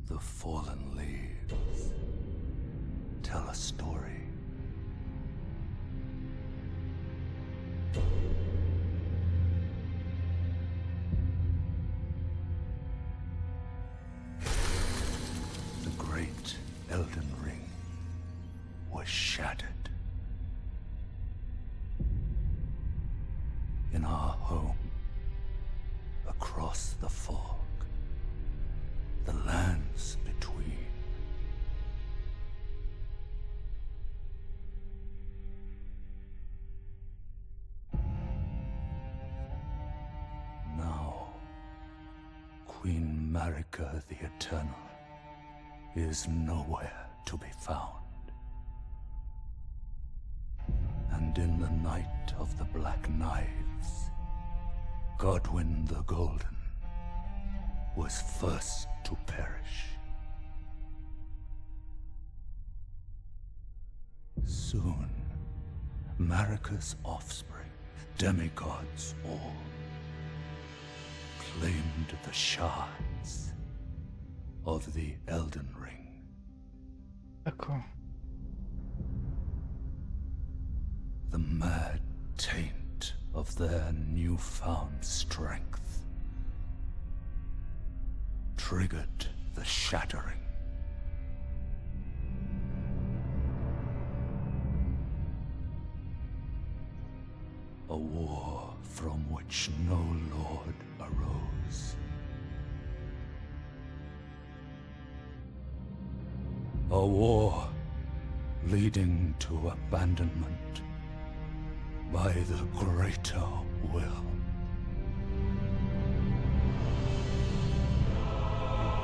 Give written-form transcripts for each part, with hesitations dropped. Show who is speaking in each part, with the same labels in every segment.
Speaker 1: The fallen leaves tell a story. The great Elden Ring was shattered. In our home, across the fog, the lands between. Now, Queen Marika the Eternal is nowhere to be found. And in the night of the Black Knives, Godwyn the Golden was first to perish. Soon, Marika's offspring, demigods all, claimed the shards of the Elden Ring.
Speaker 2: D'accord.
Speaker 1: The mad taint of their newfound strength triggered the shattering. A war from which no lord arose. A war leading to abandonment by the greater will.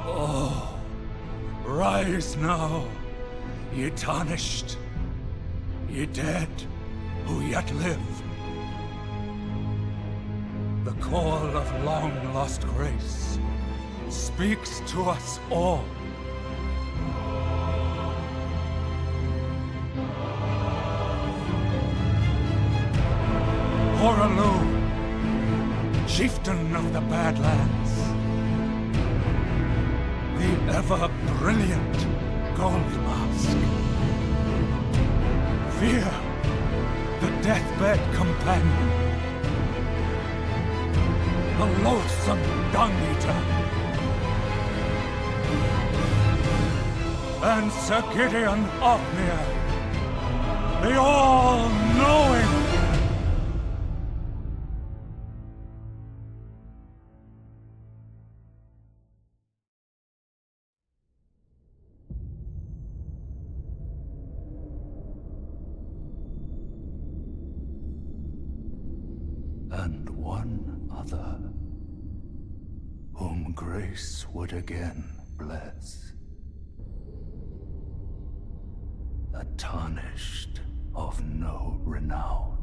Speaker 1: Oh, rise now, ye tarnished, ye dead who yet live. The call of long-lost grace speaks to us all. Horalu, chieftain of the Badlands, the ever-brilliant Gold Mask. Fear, the deathbed companion, the loathsome Dung-Eater, and Sir Gideon Ofnir, the all-knowing. And one other, whom grace would again bless. A tarnished of no renown.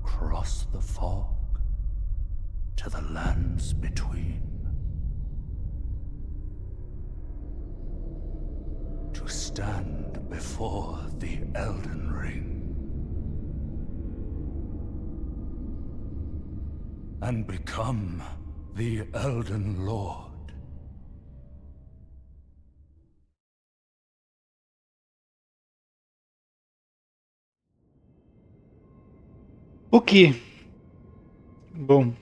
Speaker 1: Cross the fog to the lands between. To stand before the Elden Ring and become the Elden Lord.
Speaker 2: Ok. Bon.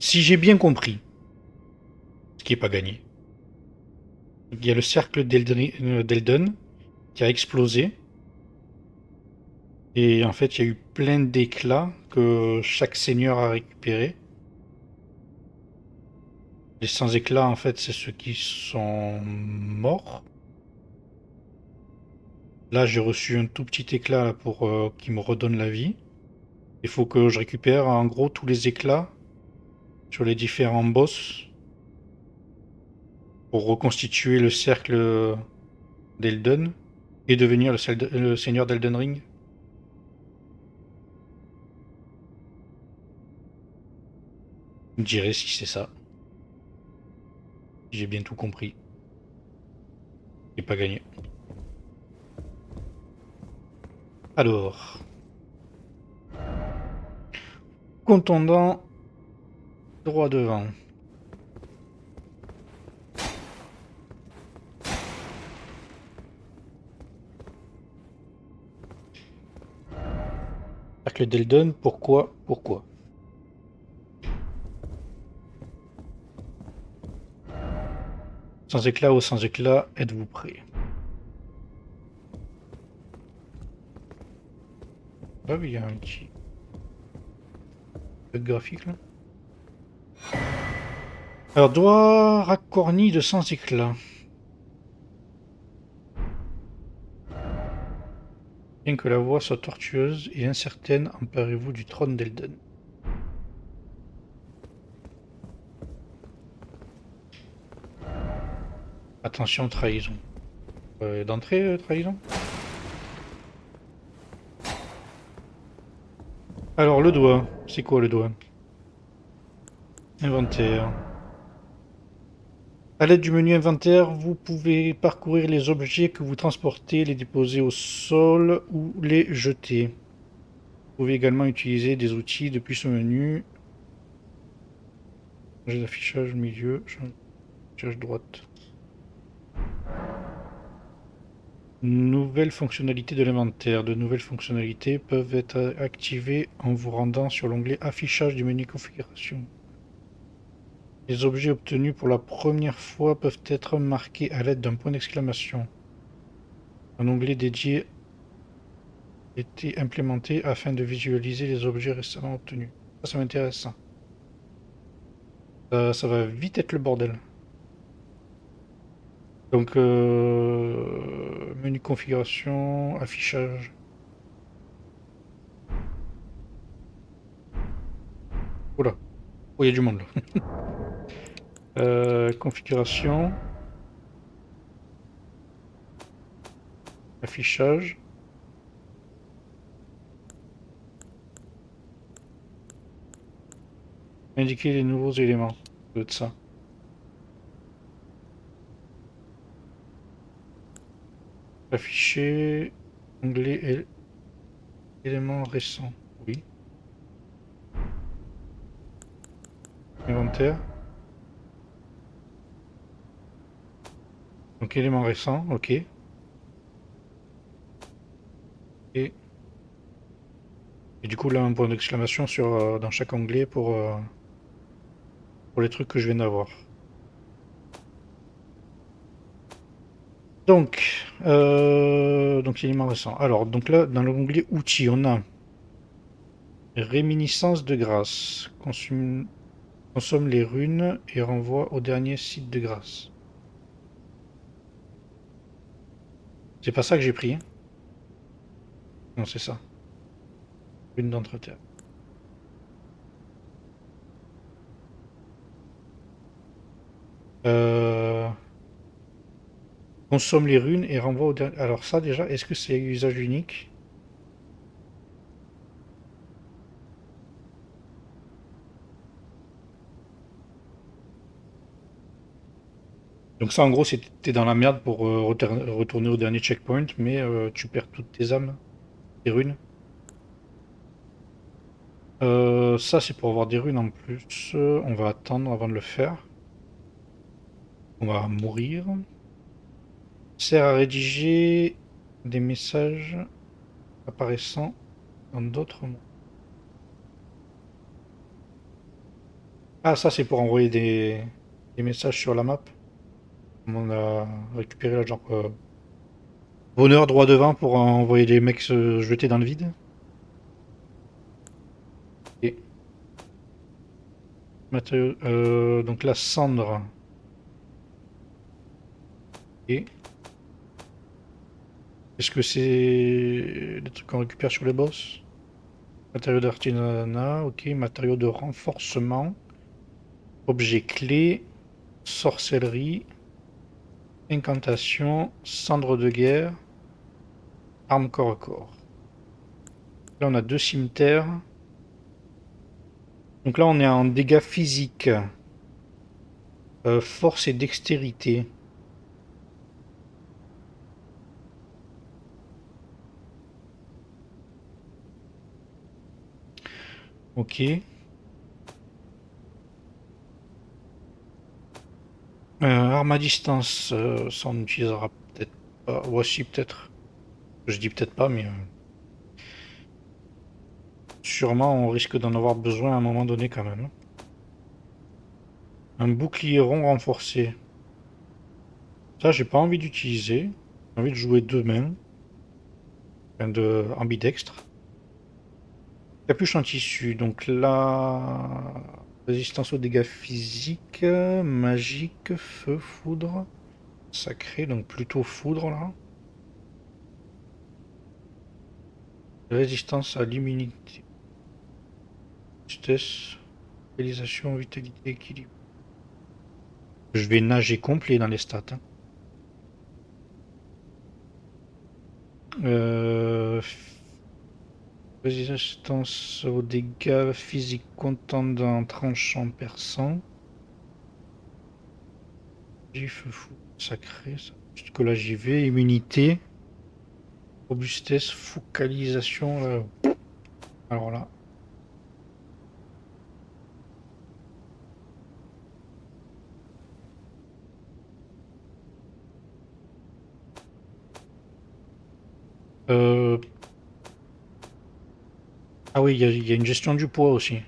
Speaker 2: Si j'ai bien compris, ce qui n'est pas gagné, il y a le cercle d'Elden qui a explosé. Et en fait, il y a eu plein d'éclats que chaque seigneur a récupéré. Les sans éclats, en fait, c'est ceux qui sont morts. Là, j'ai reçu un tout petit éclat là, pour qui me redonne la vie. Il faut que je récupère en gros tous les éclats sur les différents boss pour reconstituer le cercle d'Elden et devenir le seigneur d'Elden Ring. Vous me direz si c'est ça. Si j'ai bien tout compris. J'ai pas gagné. Alors. contondant droit devant. Cercle d'Eldon, pourquoi? Sans éclat ou sans éclat, êtes-vous prêt? Ah oui, il y a un petit bug graphique là. Alors, doigt racorni de sans éclat. Bien que la voie soit tortueuse et incertaine, emparez-vous du trône d'Eldon. Attention, trahison. D'entrée, trahison? Alors, le doigt. C'est quoi le doigt? Inventaire. À l'aide du menu inventaire, vous pouvez parcourir les objets que vous transportez, les déposer au sol ou les jeter. Vous pouvez également utiliser des outils depuis ce menu. Changer d'affichage milieu, affichage droite. Nouvelles fonctionnalités de l'inventaire. De nouvelles fonctionnalités peuvent être activées en vous rendant sur l'onglet affichage du menu configuration. Les objets obtenus pour la première fois peuvent être marqués à l'aide d'un point d'exclamation. Un onglet dédié a été implémenté afin de visualiser les objets récemment obtenus. Ça m'intéresse. Ça va vite être le bordel. Donc, menu configuration, affichage. Oula, oh, il y a du monde là. Configuration. Affichage. Indiquer les nouveaux éléments. Ça doit être ça. Afficher. Onglet éléments récents. Oui. Inventaire. Donc éléments récents, ok. Et du coup là un point d'exclamation sur dans chaque onglet pour les trucs que je viens d'avoir. Donc éléments récents. Alors donc là dans l'onglet outils on a réminiscence de grâce. Consomme les runes et renvoie au dernier site de grâce. C'est pas ça que j'ai pris. Hein. Non, c'est ça. Rune d'entretien. Consomme les runes et renvoie au dernier. Alors ça déjà, est-ce que c'est usage unique? Donc ça en gros c'était dans la merde pour retourner au dernier checkpoint, mais tu perds toutes tes âmes, tes runes. Ça c'est pour avoir des runes en plus. On va attendre avant de le faire. On va mourir. Sert à rédiger des messages apparaissant dans d'autres mondes. Ah ça c'est pour envoyer des messages sur la map. On a récupéré là genre bonheur droit devant pour envoyer des mecs se jeter dans le vide. Et matériaux, donc la cendre. Et est-ce que c'est des trucs qu'on récupère sur les boss? Matériaux d'artisanat, ok. Matériaux de renforcement. Objet clé. Sorcellerie. Incantation. Cendre de guerre. Arme corps à corps. Là on a 2 cimetières. Donc là on est en dégâts physiques. Force et dextérité. Ok. Arme à distance, ça on n'utilisera peut-être pas. Voici peut-être. Je dis peut-être pas, mais sûrement on risque d'en avoir besoin à un moment donné quand même. Un bouclier rond renforcé. Ça, j'ai pas envie d'utiliser. J'ai envie de jouer deux mains. Enfin, de ambidextre. Capuche en tissu. Donc là, résistance aux dégâts physiques, magique, feu, foudre, sacré. Donc plutôt foudre là. Résistance à l'immunité. Justesse, réalisation, vitalité, équilibre. Je vais nager complet dans les stats. Hein. Résistance aux dégâts physiques contendant, tranchant, perçant. Feu fou, sacré, ça. Jusque là j'y vais. Immunité. Robustesse, focalisation. Alors là. Euh... Ah oui, il y a une gestion du poids aussi.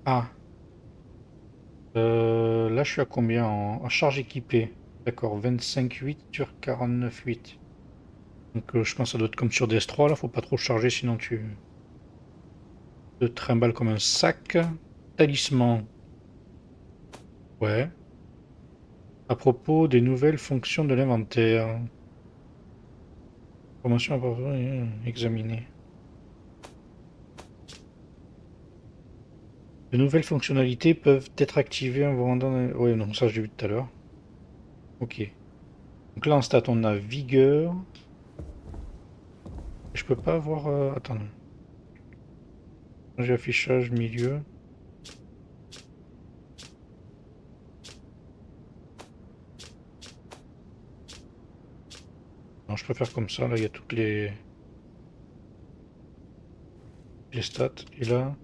Speaker 2: Ah. Là je suis à combien en charge équipée? D'accord, 25,8 sur 49,8. Donc je pense que ça doit être comme sur DS3, là, faut pas trop charger sinon tu te trimbales comme un sac. Talisman. Ouais. À propos des nouvelles fonctions de l'inventaire. Formation à examiner. De nouvelles fonctionnalités peuvent être activées en vous rendant... Ouais, non, ça j'ai vu tout à l'heure. Ok. Donc là en stat on a vigueur. Je peux pas avoir... Attends. J'ai affichage milieu. Non, je préfère comme ça. Là il y a toutes les stats. Et là...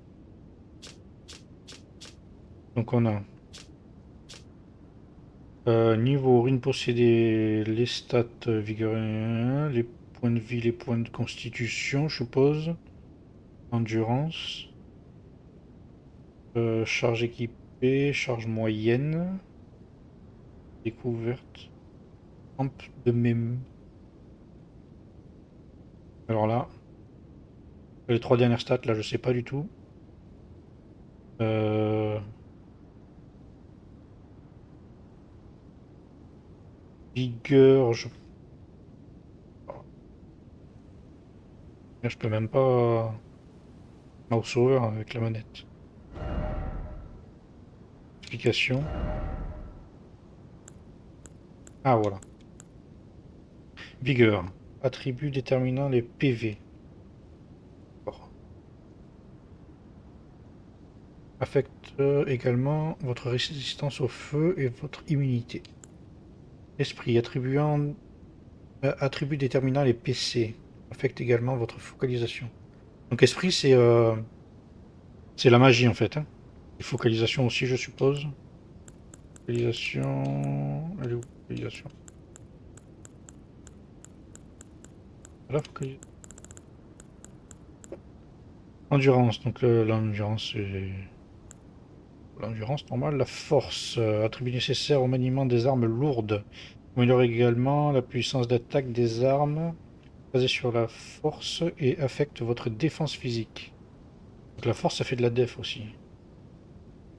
Speaker 2: Donc on a... niveau urine possédé, les stats vigueur 1, les points de vie, les points de constitution, je suppose. Endurance. Charge équipée, charge moyenne. Découverte. Rampe de même. Alors là, les trois dernières stats, là, je sais pas du tout. Vigueur, je peux même pas mouse over avec la manette. Explication. Ah voilà. Vigueur. Attribut déterminant les PV. Bon. Affecte également votre résistance au feu et votre immunité. Esprit. Attribut déterminant les PC. Affecte également votre focalisation. Donc esprit, c'est la magie en fait. Hein. Et focalisation aussi, je suppose. Focalisation... Elle est où, focalisation? Voilà, focalisation. Endurance, donc l'endurance c'est... L'endurance normale. La force, attribut nécessaire au maniement des armes lourdes. Améliore également la puissance d'attaque des armes basée sur la force et affecte votre défense physique. Donc la force, ça fait de la def aussi.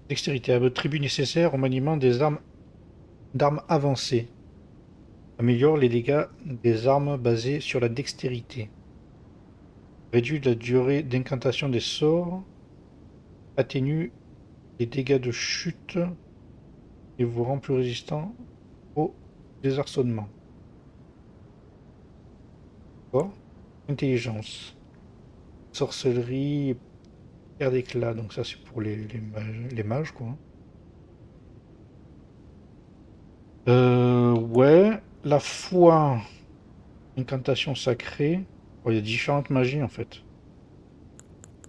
Speaker 2: Dextérité, attribut nécessaire au maniement des armes d'armes avancées. Améliore les dégâts des armes basées sur la dextérité. Réduit la durée d'incantation des sorts. Atténue les dégâts de chute et vous rend plus résistant au désarçonnement. D'accord. Intelligence. Sorcellerie, pierre d'éclat, donc ça c'est pour les mages quoi. Ouais, la foi, incantation sacrée. Oh, il y a différentes magies en fait.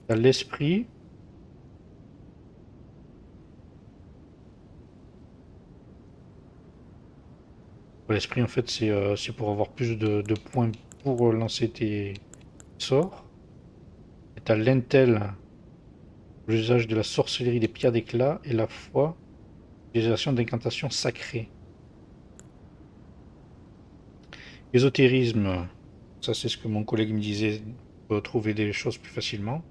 Speaker 2: Il y a l'esprit. L'esprit, en fait, c'est pour avoir plus de points pour lancer tes sorts. Et t'as l'intel, l'usage de la sorcellerie des pierres d'éclat, et la foi, l'utilisation d'incantations sacrées. Ésotérisme, ça c'est ce que mon collègue me disait, on peut trouver des choses plus facilement.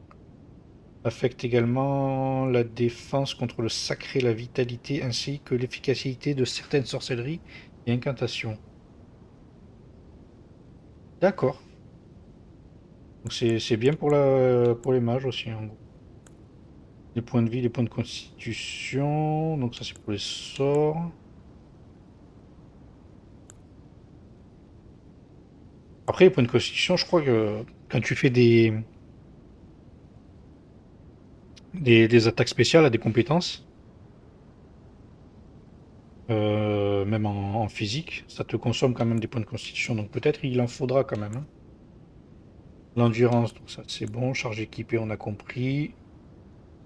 Speaker 2: Affecte également la défense contre le sacré, la vitalité, ainsi que l'efficacité de certaines sorcelleries et incantations. D'accord. Donc c'est bien pour les mages aussi, en gros. Les points de vie, les points de constitution. Donc ça c'est pour les sorts. Après les points de constitution, je crois que quand tu fais des attaques spéciales à des compétences, même en physique, ça te consomme quand même des points de constitution. Donc peut-être il en faudra quand même, hein. L'endurance, donc ça c'est bon. Charge équipée, on a compris.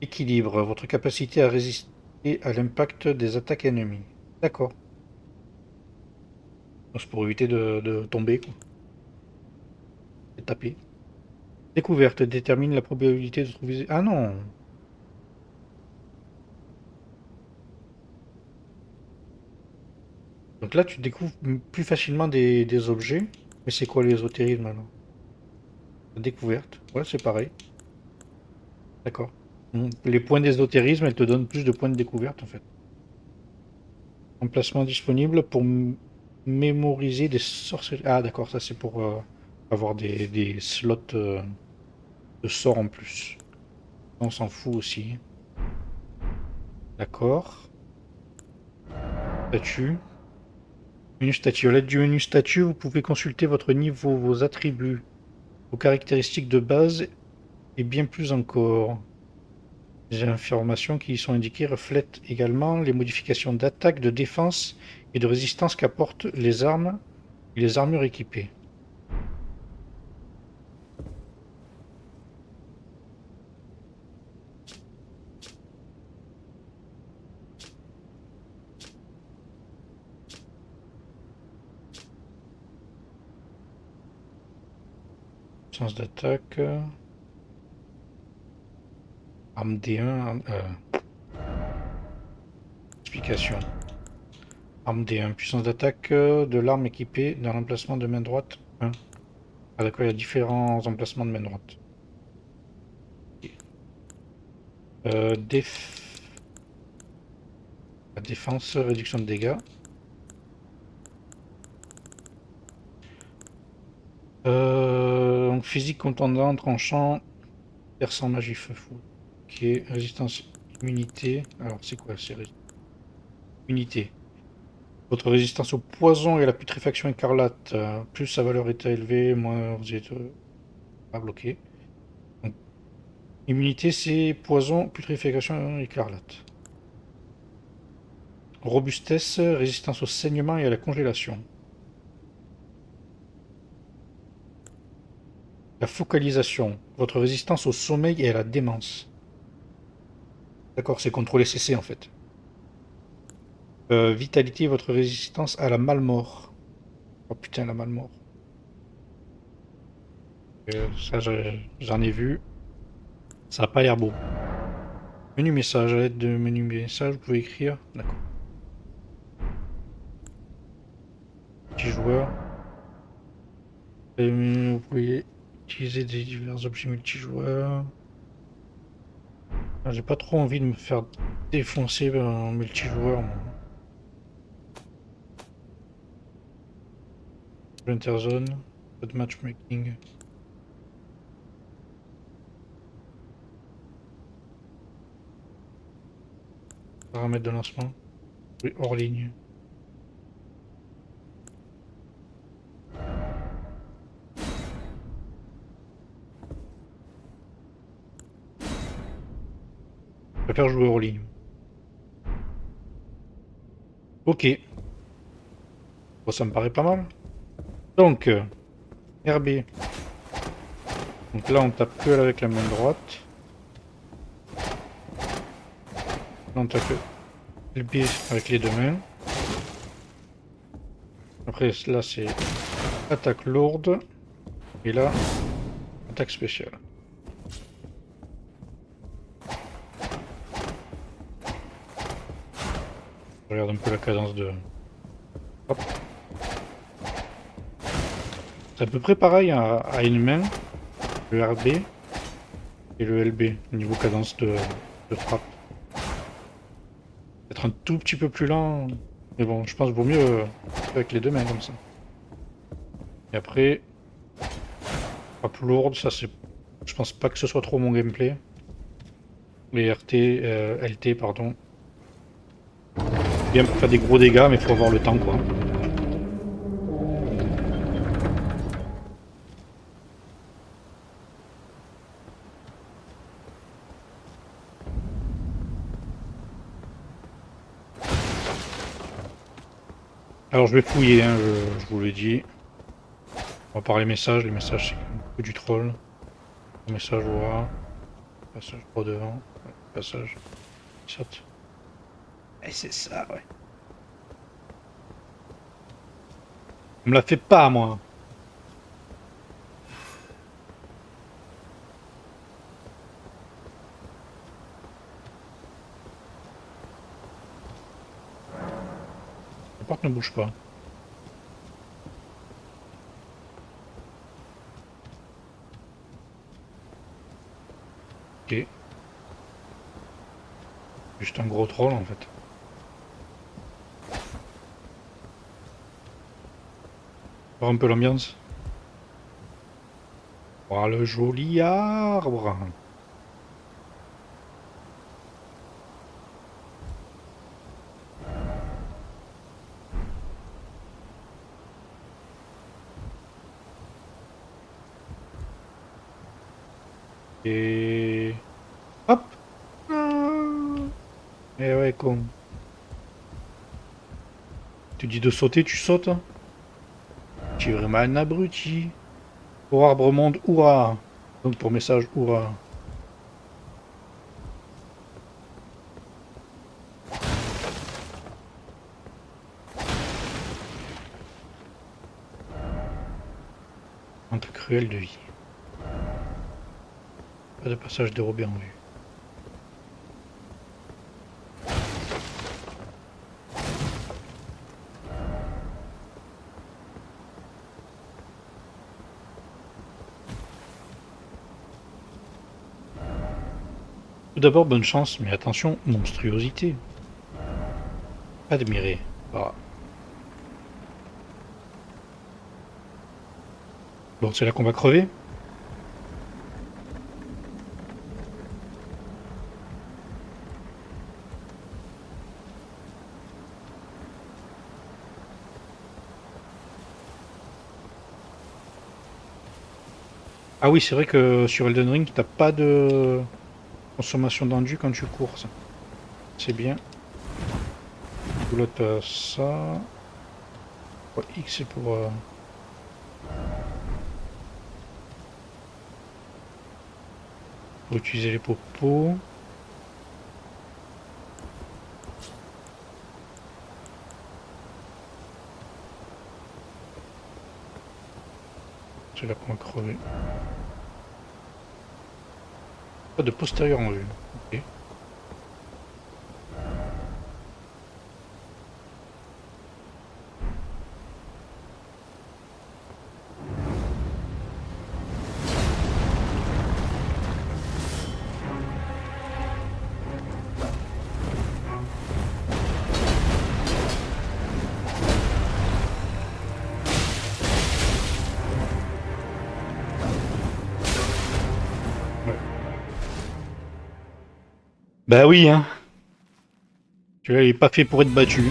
Speaker 2: Équilibre, votre capacité à résister à l'impact des attaques ennemies. D'accord. C'est pour éviter de tomber, quoi. Et taper. Découverte, détermine la probabilité de trouver... Ah non! Donc là, tu découvres plus facilement des objets. Mais c'est quoi l'ésotérisme alors? La découverte. Ouais, c'est pareil. D'accord. Les points d'ésotérisme, elles te donnent plus de points de découverte en fait. Emplacement disponible pour mémoriser des sorcelleries. Ah d'accord, ça c'est pour avoir des slots de sorts en plus. On s'en fout aussi. D'accord. Statut. Menu statut. À l'aide du menu statut, vous pouvez consulter votre niveau, vos attributs, vos caractéristiques de base et bien plus encore. Les informations qui y sont indiquées reflètent également les modifications d'attaque, de défense et de résistance qu'apportent les armes et les armures équipées. Sens d'attaque. Arme D1. Explication. Arme D1. Puissance d'attaque de l'arme équipée dans l'emplacement de main droite 1. Ah d'accord, il y a différents emplacements de main droite. La défense, réduction de dégâts. Donc physique contondant, tranchant, perçant magie feu fou. Ok, résistance, immunité. Alors c'est quoi? C'est immunité. Votre résistance au poison et à la putréfaction écarlate. Plus sa valeur est élevée, moins vous êtes pas bloqué. Donc, immunité, c'est poison, putréfaction écarlate. Robustesse, résistance au saignement et à la congélation. La focalisation, votre résistance au sommeil et à la démence. D'accord, c'est contrôler CC en fait. Vitalité, votre résistance à la malmort. Oh putain, la malmort. Ça, j'en ai vu. Ça n'a pas l'air beau. Menu message, à l'aide de menu message, vous pouvez écrire. D'accord. Petit joueur. Vous pouvez utiliser des divers objets multijoueurs. J'ai pas trop envie de me faire défoncer en multijoueur, moi. Interzone, pas de matchmaking. Paramètres de lancement. Oui, hors ligne. Je préfère jouer hors ligne. Ok. Bon, ça me paraît pas mal. Donc, RB. Donc là, on tape que avec la main droite. Là, on tape LB avec les deux mains. Après, là, c'est attaque lourde. Et là, attaque spéciale. Je regarde un peu la cadence de... Hop. C'est à peu près pareil à une main, le RB et le LB, niveau cadence de frappe. Être un tout petit peu plus lent, mais bon, je pense qu'il vaut mieux avec les deux mains comme ça. Et après, frappe lourde, ça c'est... Je pense pas que ce soit trop mon gameplay. Les RT, LT, pardon. Bien pour faire des gros dégâts, mais faut avoir le temps quoi. Alors je vais fouiller, hein, je vous le dis. On va parler messages, les messages c'est un peu du troll. Message OA. Passage droit devant. Passage. Saute. Et c'est ça, ouais. On me la fait pas, moi. La porte ne bouge pas. Ok. Juste un gros troll, en fait. Voir un peu l'ambiance. Oh, le joli arbre. Et... Hop. Eh ouais, con. Tu dis de sauter, tu sautes. Tu es vraiment un abruti. Pour arbre monde, hurrah. Donc pour message, hurrah. Un peu cruel de vie. Pas de passage dérobé en vue. Tout d'abord, bonne chance, mais attention, monstruosité. Admirer. Voilà. Bon, c'est là qu'on va crever. Ah oui, c'est vrai que sur Elden Ring, t'as pas de consommation d'enduit quand tu cours, ça. C'est bien. Là, t'as ça. Ouais, X, c'est pour... utiliser les popos. C'est là qu'on va crever. Pas de postérieur en vue. Ok. Ouais. Bah oui, hein. Tu vois, il est pas fait pour être battu.